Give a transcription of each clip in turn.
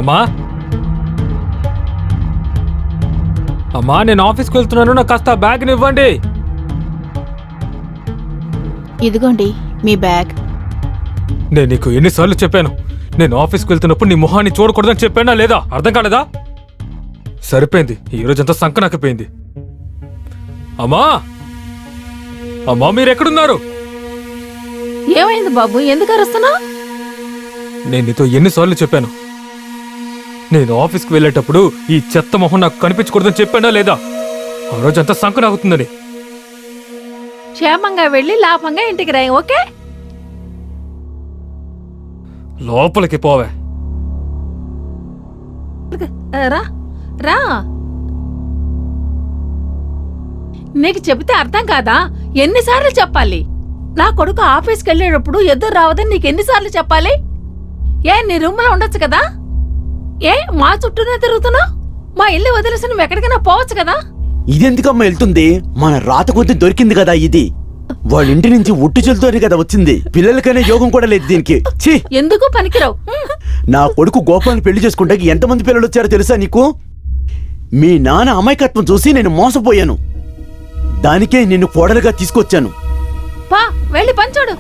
అమ్మా అమ్మా, నేను ఆఫీస్కి వెళ్తున్నాను, నాకు కాస్త బ్యాగ్ని ఇవ్వండి. ఇదిగోండి మీ బ్యాగ్. నేను నీకు ఎన్నిసార్లు చెప్పాను, నేను ఆఫీస్కి వెళ్తున్నప్పుడు నీ మొహాన్ని చూడకూడదని చెప్పానా లేదా? అర్థం కాలేదా? సరిపోయింది, ఈరోజంతా సంకనాకపోయింది. అమ్మా అమ్మా, మీరెక్కడున్నారు? ఏమైంది బాబు, ఎందుకు అరుస్తున్నావు? నేను నీతో ఎన్నిసార్లు చెప్పాను, నేను ఆఫీస్కి వెళ్ళేటప్పుడు ఈ చెత్త మొహం నాకు కనిపించకూడదని చెప్పానా లేదా? ఆ రోజంతా సంకనాగుతుందని. క్షేమంగా వెళ్ళి లాభంగా ఇంటికి రాయి, ఓకే? లోపలికి పోవే. రా రా. నీకు చెబితే అర్థం కాదా? ఎన్నిసార్లు చెప్పాలి? నా కొడుకు ఆఫీస్కి వెళ్ళేటప్పుడు ఎదురు రావదని నీకు ఎన్నిసార్లు చెప్పాలి? నీ రూమ్లో ఉండొచ్చు కదా? మా చుట్టూనే తిరుగుతున్నావు? మా ఇల్లు వదిలేసి నువ్వు ఎక్కడికైనా పోవచ్చు కదా? ఇదెందుకమ్మా వెళ్తుంది? మన రాత కొద్ది దొరికింది కదా ఇది. వాళ్ళ ఇంటి నుంచి ఉట్టు చెల్తోనే కదా వచ్చింది. పిల్లలకనే యోగం కూడా లేదు దీనికి. ఛీ, ఎందుకు పనికిరావు? నా కొడుకు గోపాల్ని పెళ్లి చేసుకుంటే ఎంతమంది పిల్లలు వచ్చారో తెలుసా నీకు? మీ నాన్న అమాయకత్వం చూసి నేను మోసపోయాను. దానికే నిన్ను కోడలుగా తీసుకొచ్చాను. పా వెళ్ళి పంచోడు.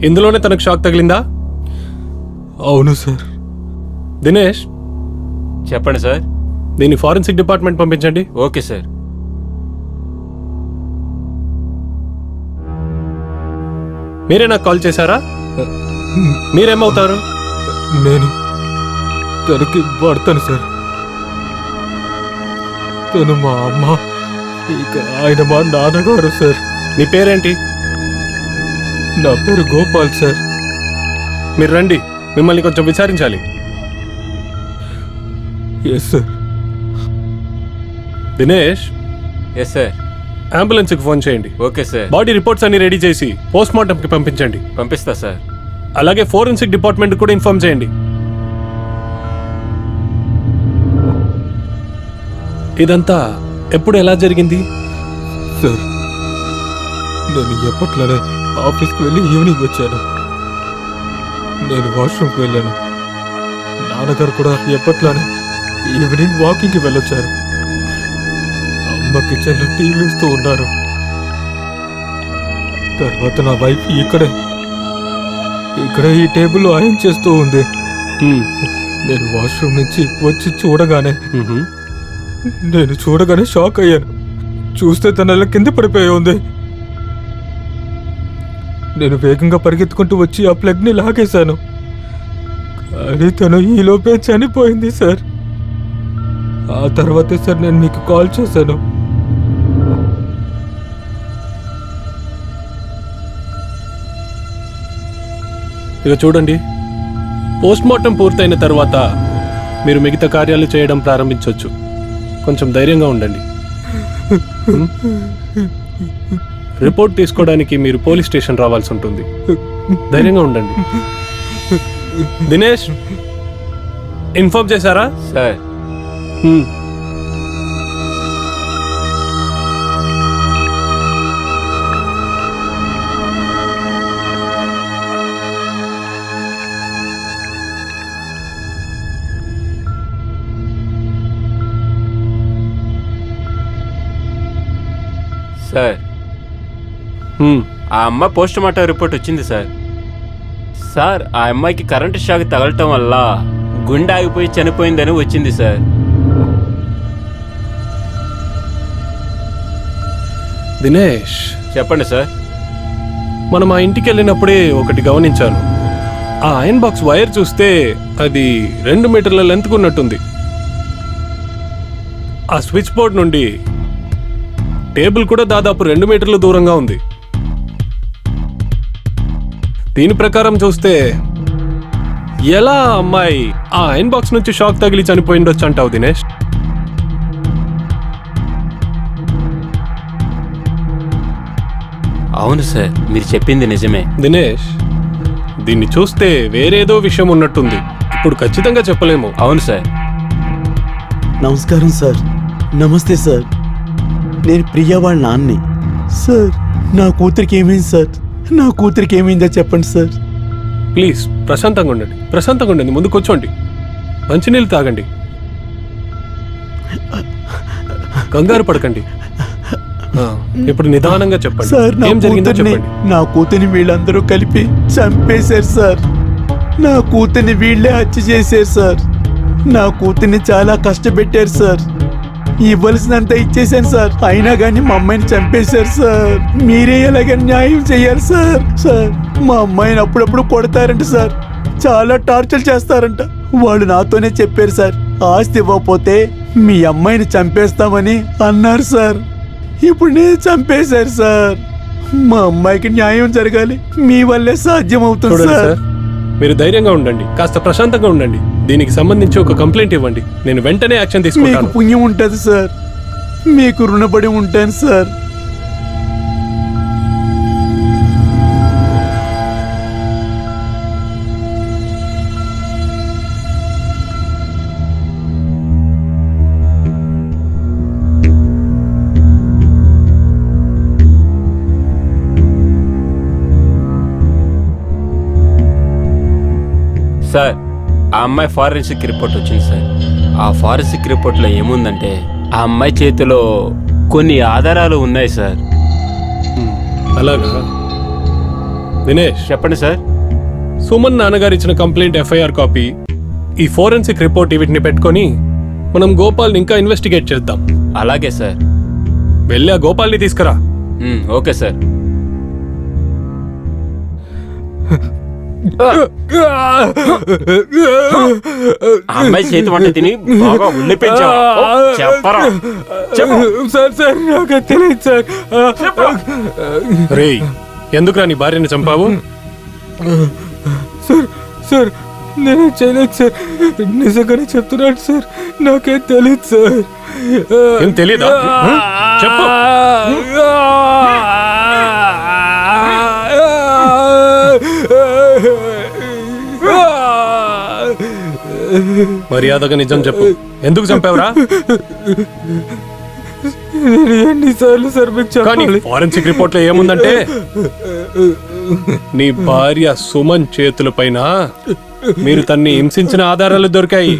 ఇందులోనే తనకు షాక్ తగిలిందా? అవును సార్. దినేష్, చెప్పండి సార్. దీన్ని ఫారెన్సిక్ డిపార్ట్మెంట్ పంపించండి. Okay sir. మీరే నాకు కాల్ చేశారా? మీరేమవుతారు? నేను తనకి భర్తను సార్. తను మా అమ్మ, ఇక ఆయన మా నాన్నగారు సార్. మీ పేరేంటి? నా పేరు గోపాల్ సార్. మీరు రండి, మిమ్మల్ని కొంచెం విచారించాలి. Yes sir. Dinesh, yes sir. అంబులెన్స్కి ఫోన్ చేయండి. Okay sir. బాడీ రిపోర్ట్స్ అన్ని రెడీ చేసి పోస్ట్ మార్టంకి పంపించండి. పంపిస్తా సార్. అలాగే ఫోరెన్సిక్ డిపార్ట్మెంట్ కూడా ఇన్ఫార్మ్ చేయండి. ఇదంతా ఎప్పుడు ఎలా జరిగింది? సార్, నేను ఎప్పట్లోనే ఆఫీస్కి వెళ్ళి ఈవినింగ్ వచ్చాను. నేను వాష్రూమ్కి వెళ్ళాను. నాన్నగారు కూడా ఎప్పట్లానే ఈవినింగ్ వాకింగ్కి వెళ్ళొచ్చారు. అమ్మ అమ్మ కిచెన్లో టీ వేస్తూ ఉన్నారు. తర్వాత నా వైఫ్ ఇక్కడే ఈ టేబుల్ ఐరన్ చేస్తూ ఉంది. నేను వాష్రూమ్ నుంచి వచ్చి చూడగానే షాక్ అయ్యాను. చూస్తే తన ఇలా కింద పడిపోయి ఉంది. నేను వేగంగా పరిగెత్తుకుంటూ వచ్చి ఆ ప్లగ్ని లాగేశాను. కానీ తను ఈలోపే చనిపోయింది సార్. ఆ తర్వాతే సార్ నేను మీకు కాల్ చేశాను. ఇక చూడండి, పోస్ట్మార్టం పూర్తయిన తర్వాత మీరు మిగతా కార్యాలు చేయడం ప్రారంభించవచ్చు. కొంచెం ధైర్యంగా ఉండండి. రిపోర్ట్ తీసుకోవడానికి మీరు పోలీస్ స్టేషన్ రావాల్సి ఉంటుంది. ధైర్యంగా ఉండండి. దినేష్, ఇన్ఫార్మ్ చేశారా? సార్ సార్ ఆ అమ్మాయి పోస్ట్ మార్టం రిపోర్ట్ వచ్చింది సార్. సార్ ఆ అమ్మాయికి కరెంటు షాక్ తగలటం వల్ల గుండె ఆగిపోయి చనిపోయిందని వచ్చింది సార్. దినేష్, చెప్పండి సార్. మనం ఆ ఇంటికి వెళ్ళినప్పుడే ఒకటి గమనించాను. ఆ ఐరన్ బాక్స్ వైర్ చూస్తే అది 2 మీటర్ల లెంత్ ఉన్నట్టుంది. ఆ స్విచ్ బోర్డ్ నుండి టేబుల్ కూడా దాదాపు 2 మీటర్ల దూరంగా ఉంది. దీని ప్రకారం చూస్తే ఎలా అమ్మాయి ఆ ఐరన్ బాక్స్ నుంచి షాక్ తగిలి చనిపోయిండొచ్చు అంటావు దినేష్? అవును సార్, మీరు చెప్పింది నిజమే. దినేష్, దీన్ని చూస్తే వేరేదో విషయం ఉన్నట్టుంది. ఇప్పుడు ఖచ్చితంగా చెప్పలేము. అవును సార్. నమస్కారం సార్. నమస్తే సార్. నేను ప్రియా వాళ్ళ నాన్ని. సార్, నా కూతురికి ఏమైంది సార్? నా కూతురికి ఏమైందో చెప్పండి సార్. ప్లీజ్ ప్రశాంతంగా ఉండండి. ప్రశాంతంగా ఉండండి. ముందు కూర్చోండి. మంచినీళ్ళు తాగండి. కంగారు పడకండి. ఇప్పుడు నిదానంగా చెప్పండి. సార్, ఏం జరిగిందో చెప్పండి. నా కూతురిని వీళ్ళందరూ కలిపి చంపేశారు సార్. నా కూతురిని వీళ్ళే హత్య చేశారు సార్. నా కూతుర్ని చాలా కష్టపెట్టారు సార్. ఇవ్వాల్సినంత ఇచ్చేసాను సార్. అయినా కానీ మా అమ్మాయిని చంపేశారు సార్. మీరే ఎలాగైనా న్యాయం చేయాలి సార్. సార్, మా అమ్మాయిని అప్పుడప్పుడు కొడతారంట సార్. చాలా టార్చర్ చేస్తారంట. వాళ్ళు నాతోనే చెప్పారు సార్, ఆస్తి ఇవ్వకపోతే మీ అమ్మాయిని చంపేస్తామని అన్నారు సార్. ఇప్పుడు నేను చంపేశారు సార్. మా అమ్మాయికి న్యాయం జరగాలి. మీ వల్లే సాధ్యం అవుతుంది చూడండి సార్. సార్, మీరు ధైర్యంగా ఉండండి. కాస్త ప్రశాంతంగా ఉండండి. దీనికి సంబంధించి ఒక కంప్లైంట్ ఇవ్వండి. నేను వెంటనే యాక్షన్ మీకు తీసుకుంటాను. పుణ్యం ఉంటుంది సార్. మీకు రుణపడి ఉంటాను సార్. సార్, ఆ అమ్మాయి ఫారెన్సిక్ రిపోర్ట్ వచ్చింది సార్. ఆ ఫారెన్సిక్ రిపోర్ట్లో ఏముందంటే ఆ అమ్మాయి చేతిలో కొన్ని ఆధారాలు ఉన్నాయి సార్. అలాగా? దినేష్, చెప్పండి సార్. సుమన్ నాన్నగారు ఇచ్చిన కంప్లైంట్ ఎఫ్ఐఆర్ కాపీ, ఈ ఫోరెన్సిక్ రిపోర్ట్ వీటిని పెట్టుకొని మనం గోపాల్ని ఇంకా ఇన్వెస్టిగేట్ చేద్దాం. అలాగే సార్. వెళ్ళి ఆ గోపాల్ని తీసుకురా. Okay sir. అమ్మాయి చేతి వంట తిని బాగా ఉల్లి పెంచావా? చెప్పరా? సార్ నాకు తెలియదు సార్. రేయ్, ఎందుకురా నీ భార్యని చంపావు? సార్ నేనే చేయలేదు సార్. నిజంగానే చెప్తున్నాను సార్. నాకేం తెలియదు సార్. ఏం తెలీదా? చెప్పు. మర్యాదగా నిజం చెప్పు. ఎందుకు చంపావురా? ఎన్నిసార్లు సార్ మీకు కానీ చెప్పాలి? ఫారెన్సిక్ రిపోర్ట్ లో ఏముందంటే నీ భార్య సుమన్ చేతుల పైన మీరు తన్ని హింసించిన ఆధారాలు దొరికాయి.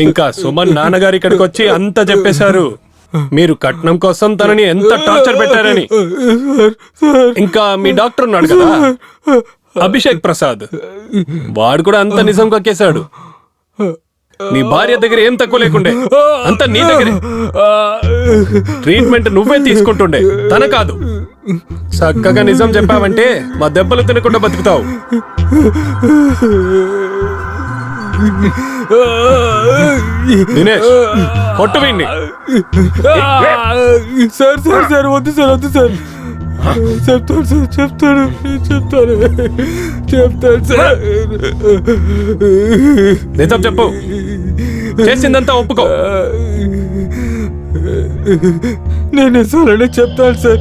ఇంకా సుమన్ నాన్నగారు ఇక్కడికి వచ్చి అంతా చెప్పేశారు. మీరు కట్నం కోసం తనని ఎంత టార్చర్ పెట్టారని. ఇంకా మీ డాక్టర్ ఉన్నాడు కదా అభిషేక్ ప్రసాద్, వాడు కూడా అంత నిజం కక్కేశాడు. నీ భార్య దగ్గర ఏం తక్కువ లేకుండే, అంత నీ దగ్గరే. ట్రీట్మెంట్ నువ్వే తీసుకుంటుండే, తన కాదు. చక్కగా నిజం చెప్పావంటే మా దెబ్బలు తినకుండా బతుకుతావు. దినేష్, కొట్టు వీణ్ణి. సార్ సార్ సార్ వద్దు సార్, వద్దు సార్. చెప్తాను సార్, చెప్తాను చెప్తాను చెప్తాను సార్. నిజం చెప్పు, చేసిందంతా ఒప్పుకో. నేను సార్ చెప్తాను సార్,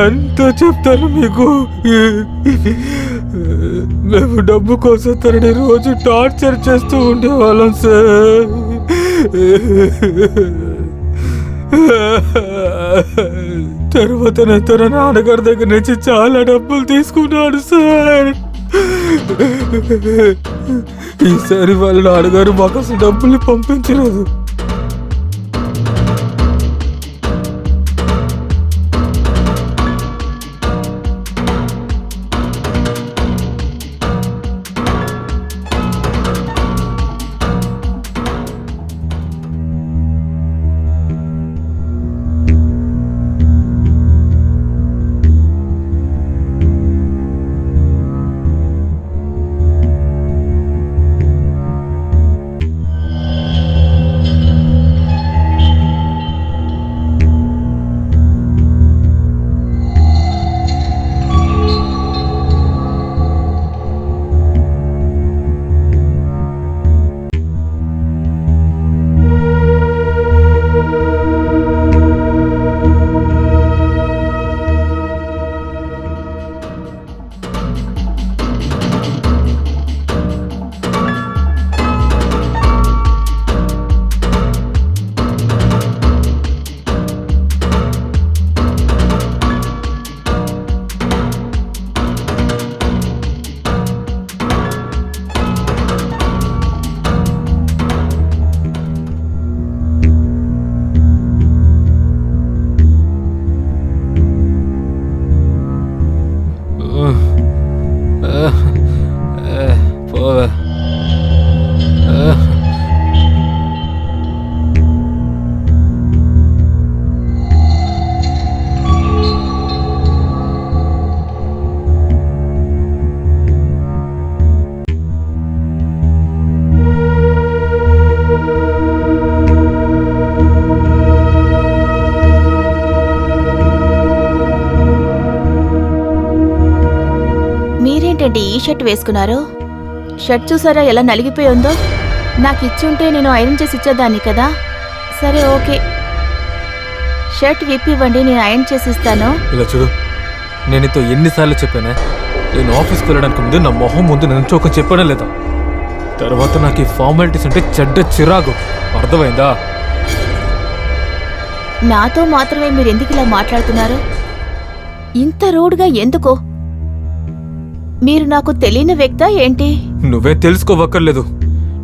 అంతా చెప్తాను మీకు. మేము డబ్బు కోసం తనని రోజు టార్చర్ చేస్తూ ఉండేవాళ్ళం సార్. తర్వాత తన నాన్నగారి దగ్గర నుంచి చాలా డబ్బులు తీసుకున్నాడు సార్. ఈసారి వాళ్ళ నాన్నగారు మాకు అసలు డబ్బుల్ని పంపించలేదు. పోవే. మీరేంటండి ఈ షర్ట్ వేసుకున్నారు? షర్ట్ చూసారా ఎలా నలిగిపోయి ఉందో? నాకు ఇచ్చుంటే నేను ఐరన్ చేసి ఇచ్చేదాన్ని కదా. సరే ఓకే, షర్ట్ విప్పివ్వండి, నేను ఐరన్ చేసి ఇస్తాను. ఇలా చూడు, నేను నీతో ఎన్నిసార్లు చెప్పానే, నేను ఆఫీస్కి వెళ్ళడానికి ముందు నా మొహం ముందు నిల్చోక చెప్పానా లేదా? తర్వాత నాకు ఈ ఫార్మాలిటీస్ అంటే చెడ్డ చిరాకు, అర్థమైందా? నాతో మాత్రమే మీరు ఎందుకు ఇలా మాట్లాడుతున్నారు? ఇంత రూడ్గా ఎందుకు? మీరు నాకు తెలియని వ్యక్తా ఏంటి? నువ్వే తెలుసుకోవక్కర్లేదు,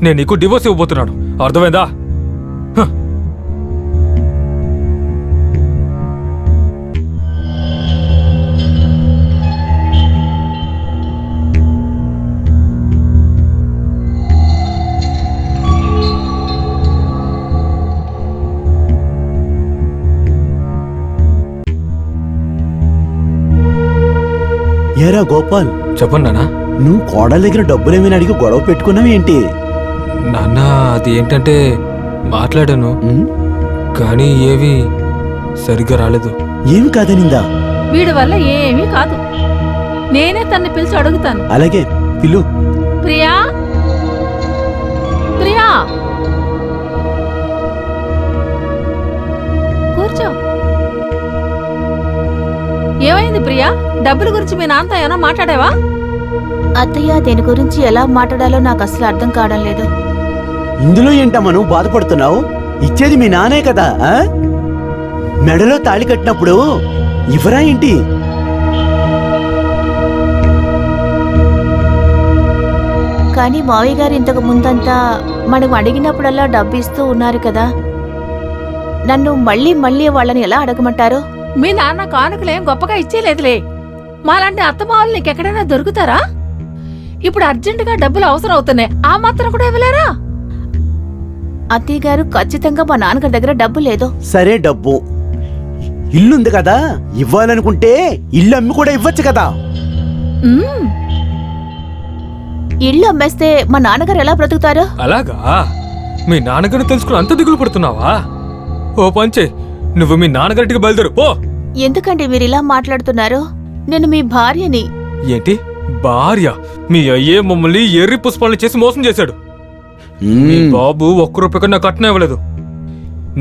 నేను నీకు డివోర్స్ ఇవ్వబోతున్నాను, అర్థమైందా? ఏరా గోపాల్, చెప్పండి నాన్న. నువ్వు కోడల దగ్గర డబ్బులేమైనా అడిగి గొడవ పెట్టుకున్నావు ఏంటి? నాన్న, అది ఏంటంటే మాట్లాడాను, కానీ ఏవి సరిగ్గా రాలేదు. ఏమి కాదనిందా? వీడి వల్ల ఏమీ కాదు, నేనే తన్ని పిలిచి అడుగుతాను. అలాగే పిలు. ప్రియా, ప్రియా, కూర్చో. ఏమైంది ప్రియా? డబ్బుల గురించి మీ నాన్నతో ఏమైనా మాట్లాడావా? అత్తయ్య, దీని గురించి ఎలా మాట్లాడాలో నాకు అసలు అర్థం కావడం లేదు. ఇందులో ఏంటమ్మా నువ్వు బాధపడుతున్నావు? ఇచ్చేది మీ నానే కదా. మెడలో తాళి కట్టినప్పుడు ఇవ్వరా ఏంటి? కానీ మావయ్య గారు ఇంతకు ముందంతా మనం అడిగినప్పుడల్లా డబ్బు ఇస్తూ ఉన్నారు కదా. నన్ను మళ్ళీ మళ్ళీ వాళ్ళని ఎలా అడగమంటారు? మీ నాన్న కానుకలేం గొప్పగా ఇచ్చేలేదులే. మాలాంటి అత్తమావులు నీకెక్కడైనా దొరుకుతారా? ఇప్పుడు అర్జెంటుగా డబ్బులు అవసరం అవుతున్నాయి, ఆ మాత్రం కూడా ఇవ్వలేరా? అత్తయ్య గారు, ఖచ్చితంగా మా నాన్నగారి దగ్గర డబ్బు లేదు. సరే, డబ్బు ఇల్లుంది కదా, ఇవ్వాలనుకుంటే ఇల్లు అమ్మి కూడా ఇవ్వచ్చు కదా. మ్మ్. ఇల్లు అమ్మేస్తే మా నాన్నగారు ఎలా బ్రతుకుతారు? అలాగా? మీ నాన్నగారిని తెలుసుకుని అంత దిగులు పడుతున్నావా? ఓ పంచే, నువ్వు మీ నాన్నగారికి బయలుదేరు పో. ఎందుకండి మీరు ఇలా మాట్లాడుతున్నారు? నేను మీ భార్యని. ఏంటి భార్య? మీ అయ్యే మమ్మల్ని ఎర్రి పుష్పాలను చేసి మోసం చేశాడు. మీ బాబు ఒక్క రూపాయి కన్నా కట్నం ఇవ్వలేదు.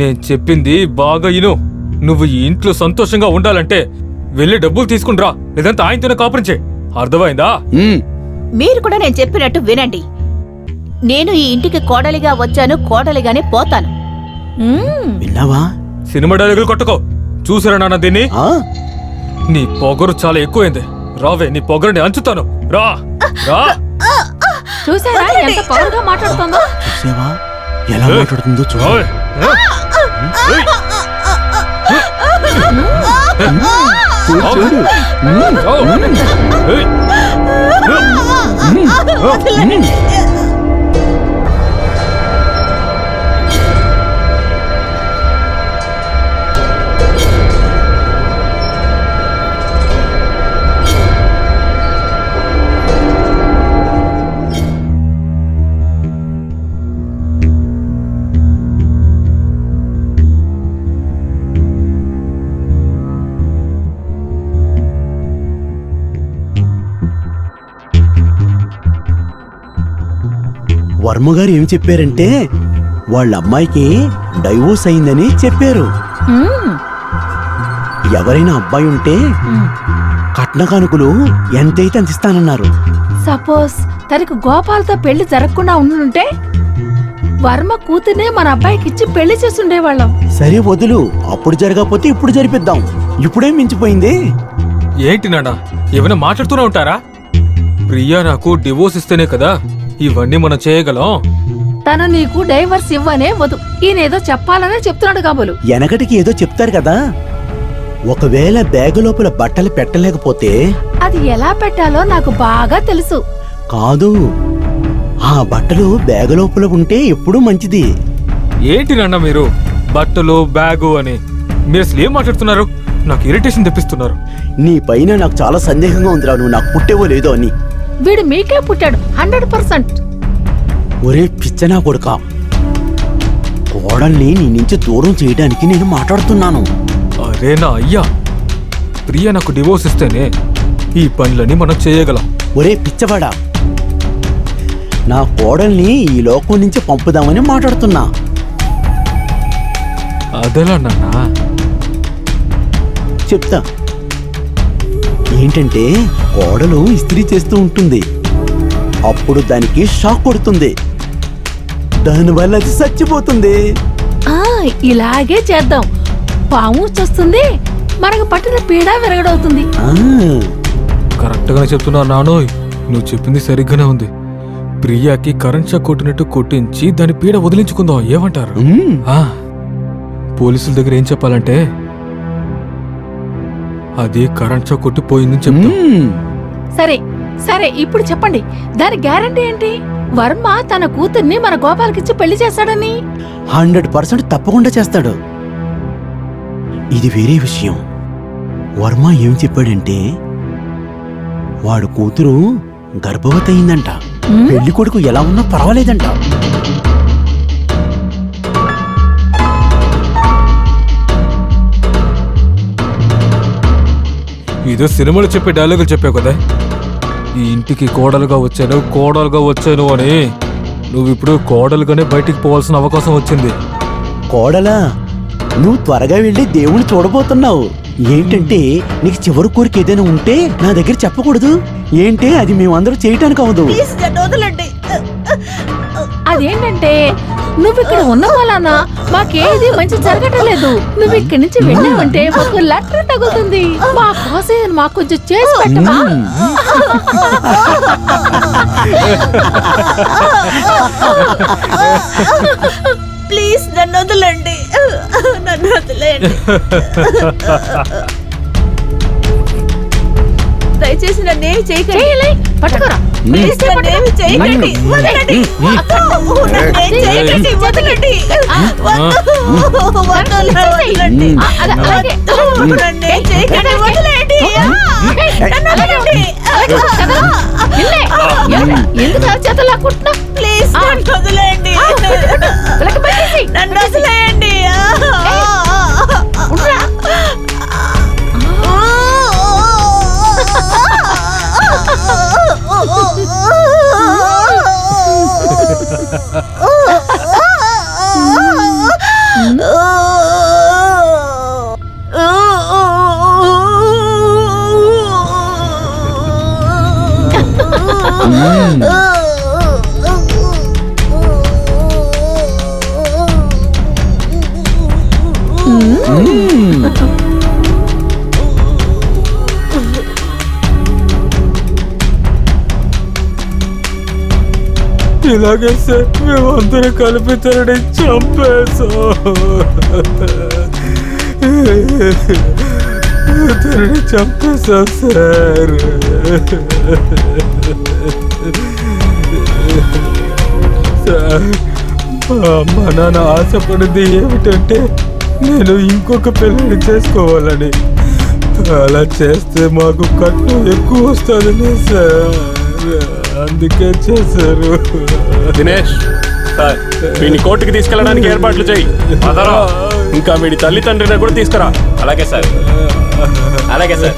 నేను చెప్పింది బాగా ఇను. నువ్వు ఈ ఇంట్లో సంతోషంగా ఉండాలంటే వెళ్ళి డబ్బులు తీసుకునిరా, లేదంటే ఆయనతోనే కాపురం చేయి. అర్థమైందా? మీరు కూడా నేను చెప్పినట్టు వినండి. నేను ఈ ఇంటికి కోడలిగా వచ్చాను, కోడలిగానే పోతాను. మ్మ్. విన్నావా? సినిమా డైలాగులు కొట్టుకో. చూసారా నాన్న దీన్ని? ఆ? నీ పొగరు చాలా ఎక్కువైంది. రావే, నీ పొగరుని అంచుతాను. రా రా. చూసారా ఎంత పవర్గా మాట్లాడుతుందో? చూసావా ఎలా మాట్లాడుతుందో? చూడు. రావే. ఏయ్. చూడు. ఏయ్. వర్మగారు ఏం చెప్పారంటే వాళ్ళ అమ్మాయికి డైవోర్స్ అయిందని చెప్పారు. మ్మ్. ఎవరైనా అబ్బాయి ఉంటే కట్న కానుకలు ఎంతైతే అంత ఇస్తానన్నారు. సపోజ్ తనకు గోపాల్తో పెళ్లి జరగకుండా ఉండుంటే వర్మ కూతుర్నే మన అబ్బాయికి ఇచ్చి పెళ్లి చేసి ఉండేవాళ్ళం. సరే వదులు, అప్పుడు జరగకపోతే ఇప్పుడు జరిపిద్దాం. ఇప్పుడేం మించిపోయింది? ఏంటి నాన్న ఏమైనా మాట్లాడుతూనే ఉంటారా? ప్రియా నాకు డివోర్స్ ఇస్తేనే కదా ఇవన్నీ మనం చేయగలం. తను నీకు డైవర్స్ ఇవ్వనే వదు. ఈయనేదో చెప్పాలనే చెప్తున్నాడు కాబోలు. వెనకటికి ఏదో చెప్తారు కదా, ఒకవేళ బ్యాగు లోపల బట్టలు పెట్టలేకపోతే అది ఎలా పెట్టాలో నాకు బాగా తెలుసు. కాదు, ఆ బట్టలు బ్యాగు లోపల ఉంటే ఎప్పుడూ మంచిది. ఏంటి నాన్న మీరు బట్టలు బ్యాగు అని మీరు అసలు ఏం మాట్లాడుతున్నారు? నాకు ఇరిటేషన్ తెప్పిస్తున్నారు. నీ పైన నాకు చాలా సందేహంగా ఉందిరా, నువ్వు నాకు పుట్టేవో లేదో అని. వీడు మీకే పుట్టాడు 100%. ఒరే పిచ్చనా కొడుకా, కోడల్ని నీ నుంచి దూరం చేయడానికి నేను మాట్లాడుతున్నాను. అరే నా అయ్యా, ప్రియా నాకు డివోర్స్ ఇస్తేనే ఈ పనులని మనం చేయగలం. ఒరే పిచ్చవాడా, నా కోడల్ని ఈ లోకం నుంచి పంపుదామని మాట్లాడుతున్నా. అదేలా నాన్న? చెప్తా. ఏంటంటే కోడలు ఇస్త్రీ చేస్తూ ఉంటుంది, అప్పుడు దానికి షాక్ కొడుతుంది, దానివల్ల అది చచ్చిపోతుంది. ఆ ఇలాగే చేద్దాం. పాము చస్తుంది, మనకు పట్టిన పీడ విరగడవుతుంది. ఆ, కరెక్ట్ గానే చెప్తున్నా నానోయ్. నువ్వు చెప్పింది సరిగ్గానే ఉంది. ప్రియాకి కరెంట్ షాక్ కొట్టినట్టు కొట్టించి దాని పీడ వదిలించుకుందాం, ఏమంటారు? ఉమ్, ఆ, పోలీసుల దగ్గర ఏం చెప్పాలంటే అది కరెంట్ షాక్ కొట్టి పోయిందని చెప్తాం. ఉమ్. సరే సరే, ఇప్పుడు చెప్పండి, దాని గ్యారంటీ ఏంటి? వర్మ తన కూతుర్ని మన గోపాలకిచ్చి పెళ్లి చేస్తాడని. 100% తప్పకుండా చేస్తాడు. ఇది వేరే విషయం. వర్మ ఏం చెప్పాడంటే వాడు కూతురు గర్భవతి అయిందంట. పెళ్లి కొడుకు ఎలా ఉన్నా పర్వాలేదంట. ఇదో సినిమాలో చెప్పే డైలాగులు చెప్పావు కదా, ఈ ఇంటికి కోడలుగా వచ్చాను అని. నువ్వు ఇప్పుడు కోడలుగానే బయటికి పోవాల్సిన అవకాశం వచ్చింది. కోడలా, నువ్వు త్వరగా వెళ్ళి దేవుని చూడబోతున్నావు. ఏంటంటే నీకు చివరి కోరిక ఏదైనా ఉంటే నా దగ్గర చెప్పకూడదు. ఏంటి అది మేమందరూ చేయటానికి అవదు. అదేంటంటే నువ్వు ఇక్కడ ఉన్న వలన మాకేది మంచి జరగటం లేదు. నువ్వు ఇక్కడి నుంచి వెళ్ళావంటే మాకు లెటర్ తగులుతుంది. మా కోసం మాకు కొంచెం చేసి పెట్టవా? ప్లీజ్ నన్ను వదలండి, నా నన్ను వదిలేయండి. దయచేసి నన్నేమి చేయకండి. చేయలే, పట్టుకోరా. ప్లీజ్ నన్నేమి చేయకండి. వదలండి. నన్నేం చేయకండి. వదలండి. వదలండి. అలాగే. నన్నేం చేయకండి. వదలండి. నన్ను వదలండి. ఎందుకు చేతులు లాక్కుంటున్నావు? ప్లీజ్ నన్ను వదిలేయండి. నన్ను వదిలేయండి. ఇలాగే సార్ మేమందరం కలిపి తనని చంపేశాం. తనని చంపేశాం సార్. సార్ మా అమ్మ నాన్న ఆశపడింది ఏమిటంటే నేను ఇంకొక పెళ్ళిని చేసుకోవాలని. అలా చేస్తే మాకు కట్నం ఎక్కువ వస్తుందని సార్, అందుకే చేశారు. దినేష్ సార్, వీడిని కోర్టుకి తీసుకెళ్ళడానికి ఏర్పాట్లు చేయి. ఇంకా వీడి తల్లిదండ్రులను కూడా తీసుకురా. అలాగే సార్. అలాగే సార్.